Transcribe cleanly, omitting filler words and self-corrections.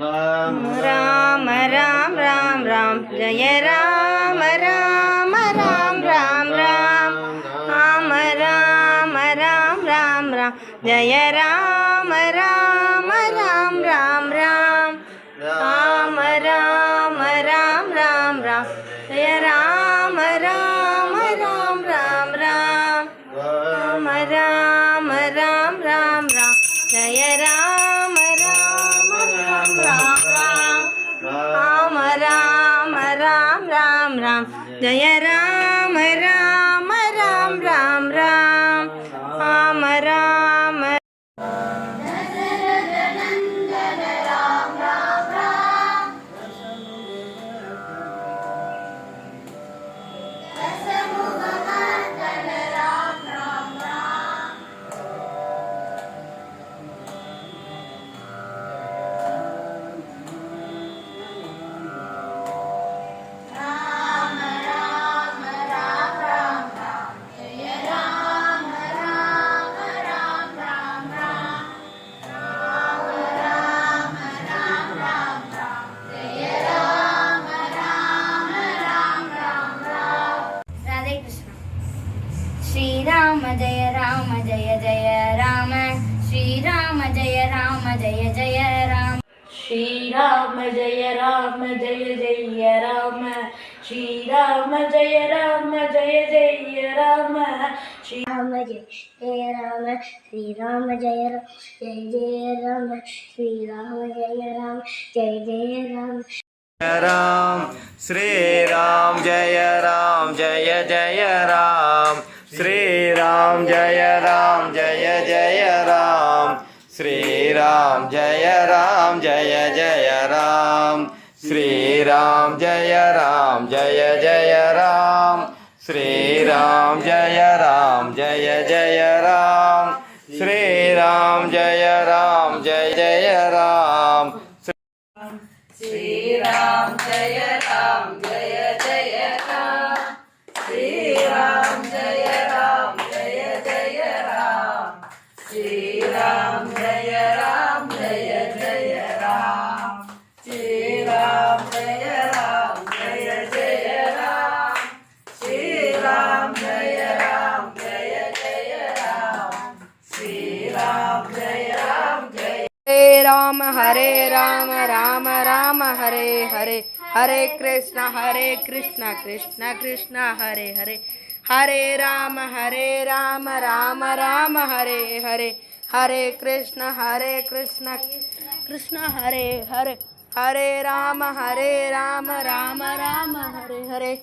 Ram Ram Ram Ram Ram Jai Ram Ram Ram Ram Ram Ram Ram Ram Ram Ram Jai Ram Ram Ram Ram Ram Ram Ram Ram Ram Ram Jai Ram Ram Ram Ram Ram Ram Ram Ram Ram Ram Jai Ram Ram Ram Ram Ram Ram Ram Ram Ram Jai Ram Ram Ram Ram Ram Ram Ram Shri Ram Jai Jai Ram Shri Ram Jai Jai Ram Shri Ram Jai Jai Ram Shri Ram Jai Jai Ram Shri Ram Jai Ram Shri Ram Jai Jai Ram Shri Ram Jai Jai Ram Ram Shri Ram Jai Jai Ram Shri Ram Jai Jai Ram Shri Ram Jai Jai Ram Shri Ram Jai Jai Ram Shri Ram Jai Jai Ram Shri Ram Jai Jai Ram Shri Ram Jai Jai Ram Shri Ram Jai Jai Ram Shri Ram Jai Jai Ram Shri Ram Jai Jai Ram Shri Ram Jai Jai Ram Shri Ram Jai Hare Ram Ram Ram Hare Hare Hare Krishna Krishna Krishna Hare Hare Hare Ram Ram Ram Hare Hare Hare Krishna Krishna Krishna Hare Hare Hare Ram Ram Ram Hare Hare